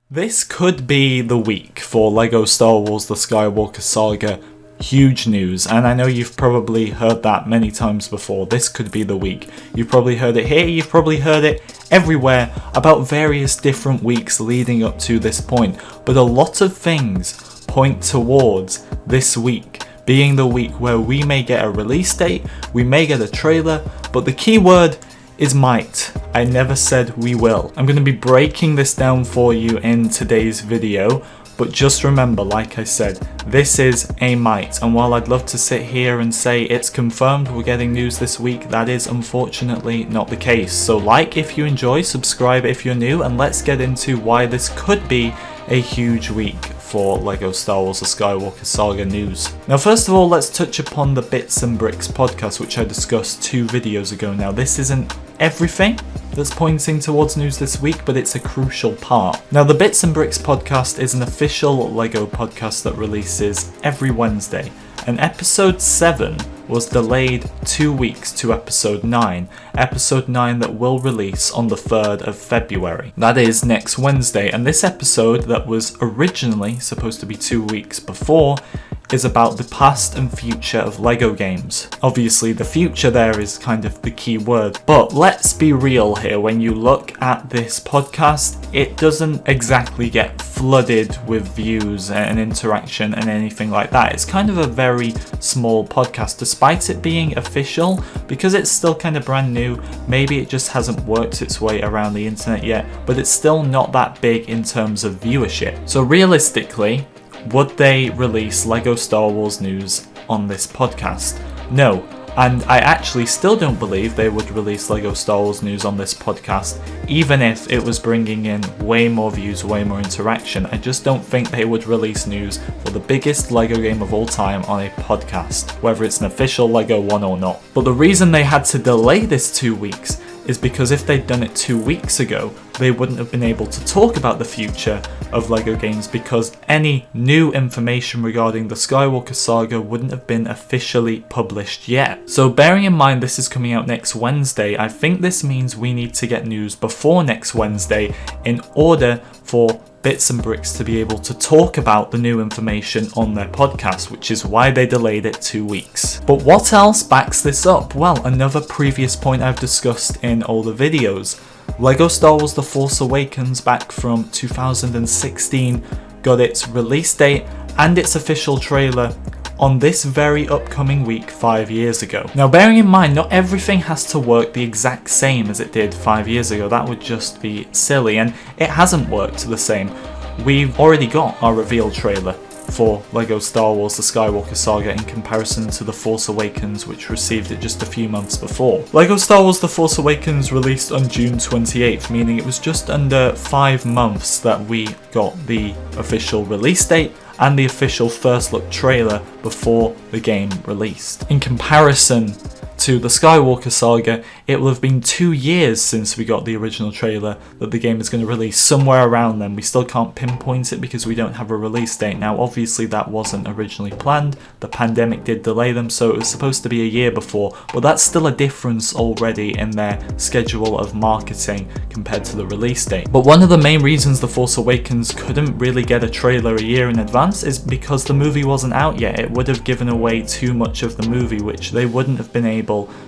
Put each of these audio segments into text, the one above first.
This could be the week for LEGO Star Wars The Skywalker Saga. Huge news, and I know you've probably heard that many times before. This could be the week. You've probably heard it here, you've probably heard it everywhere about various different weeks leading up to this point. But a lot of things point towards this week being the week where we may get a release date, we may get a trailer, but the key word is might. I never said we will. I'm going to be breaking this down for you in today's video, but just remember, like I said, this is a might, and while I'd love to sit here and say it's confirmed we're getting news this week, that is unfortunately not the case. So like if you enjoy, subscribe if you're new, and let's get into why this could be a huge week for LEGO Star Wars The Skywalker Saga news. Now first of all, let's touch upon the Bits and Bricks podcast, which I discussed 2 videos ago. Now this isn't everything that's pointing towards news this week, but it's a crucial part. Now the Bits and Bricks podcast is an official LEGO podcast that releases every Wednesday, and episode 7 was delayed 2 weeks to episode 9 that will release on the 3rd of February. That is next Wednesday, and this episode that was originally supposed to be 2 weeks before is about the past and future of LEGO games. Obviously the future there is kind of the key word, but let's be real here. When you look at this podcast, it doesn't exactly get flooded with views and interaction and anything like that. It's kind of a very small podcast, despite it being official, because it's still kind of brand new. Maybe it just hasn't worked its way around the internet yet, but it's still not that big in terms of viewership. So realistically, would they release LEGO Star Wars news on this podcast? No, and I actually still don't believe they would release LEGO Star Wars news on this podcast, even if it was bringing in way more views, way more interaction. I just don't think they would release news for the biggest LEGO game of all time on a podcast, whether it's an official LEGO one or not. But the reason they had to delay this 2 weeks is because if they'd done it 2 weeks ago, they wouldn't have been able to talk about the future of LEGO games, because any new information regarding the Skywalker Saga wouldn't have been officially published yet. So bearing in mind this is coming out next Wednesday, I think this means we need to get news before next Wednesday in order for Bits and Bricks to be able to talk about the new information on their podcast, which is why they delayed it 2 weeks. But what else backs this up? Well, another previous point I've discussed in all the videos. LEGO Star Wars The Force Awakens back from 2016 got its release date and its official trailer on this very upcoming week 5 years ago. Now bearing in mind, not everything has to work the exact same as it did 5 years ago. That would just be silly, and it hasn't worked the same. We've already got our reveal trailer for LEGO Star Wars The Skywalker Saga in comparison to The Force Awakens, which received it just a few months before. LEGO Star Wars The Force Awakens released on June 28th, meaning it was just under 5 months that we got the official release date and the official first look trailer before the game released. In comparison to the Skywalker Saga, it will have been 2 years since we got the original trailer that the game is going to release, somewhere around then. We still can't pinpoint it because we don't have a release date. Now obviously that wasn't originally planned, the pandemic did delay them, so it was supposed to be a year before, but that's still a difference already in their schedule of marketing compared to the release date. But one of the main reasons The Force Awakens couldn't really get a trailer a year in advance is because the movie wasn't out yet. It would have given away too much of the movie, which they wouldn't have been able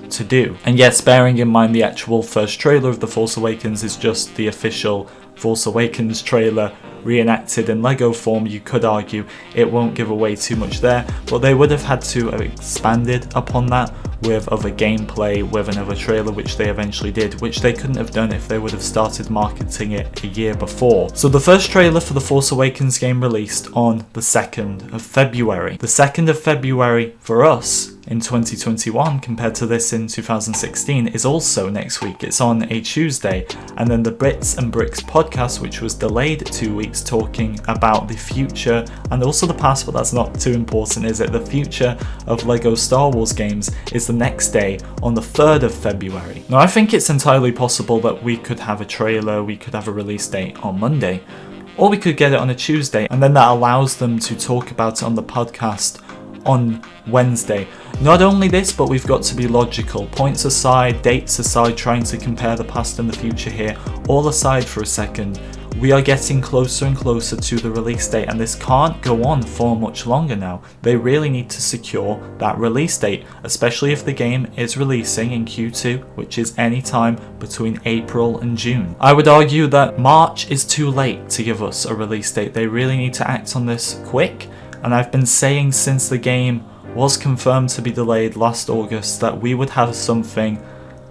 to do. And yes, bearing in mind the actual first trailer of The Force Awakens is just the official Force Awakens trailer reenacted in LEGO form, you could argue it won't give away too much there, but they would have had to have expanded upon that with other gameplay, with another trailer, which they eventually did, which they couldn't have done if they would have started marketing it a year before. So the first trailer for the Force Awakens game released on the 2nd of February. The 2nd of February for us in 2021 compared to this in 2016 is also next week. It's on a Tuesday. And then the Bits and Bricks podcast, which was delayed 2 weeks, talking about the future and also the past, but that's not too important, is it? The future of LEGO Star Wars games is the next day on the 3rd of February. Now I think it's entirely possible that we could have a trailer, we could have a release date on Monday, or we could get it on a Tuesday, and then that allows them to talk about it on the podcast on Wednesday. Not only this, but we've got to be logical. Points aside, dates aside, trying to compare the past and the future here, all aside for a second, we are getting closer and closer to the release date, and this can't go on for much longer now. They really need to secure that release date, especially if the game is releasing in Q2, which is any time between April and June. I would argue that March is too late to give us a release date. They really need to act on this quick, and I've been saying since the game was confirmed to be delayed last August that we would have something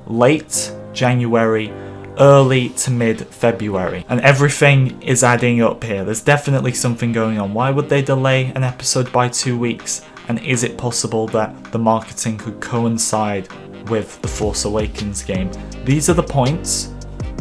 late January, early to mid-February, and everything is adding up here. There's definitely something going on. Why would they delay an episode by 2 weeks? And is it possible that the marketing could coincide with the Force Awakens game? These are the points.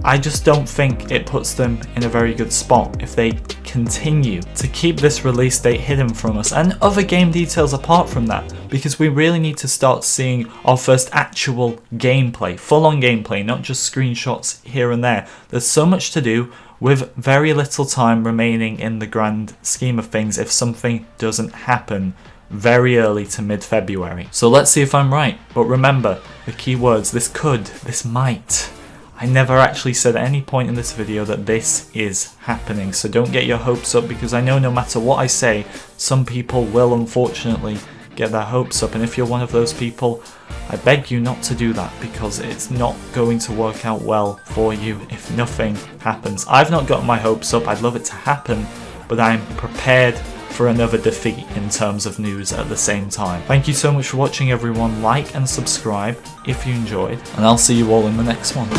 I just don't think it puts them in a very good spot if they continue to keep this release date hidden from us, and other game details apart from that, because we really need to start seeing our first actual gameplay, full-on gameplay, not just screenshots here and there. There's so much to do with very little time remaining in the grand scheme of things if something doesn't happen very early to mid-February. So let's see if I'm right. But remember, the key words: this could, this might. I never actually said at any point in this video that this is happening, so don't get your hopes up, because I know no matter what I say, some people will unfortunately get their hopes up, and if you're one of those people, I beg you not to do that, because it's not going to work out well for you if nothing happens. I've not got my hopes up. I'd love it to happen, but I'm prepared for another defeat in terms of news at the same time. Thank you so much for watching, everyone. Like and subscribe if you enjoyed, and I'll see you all in the next one.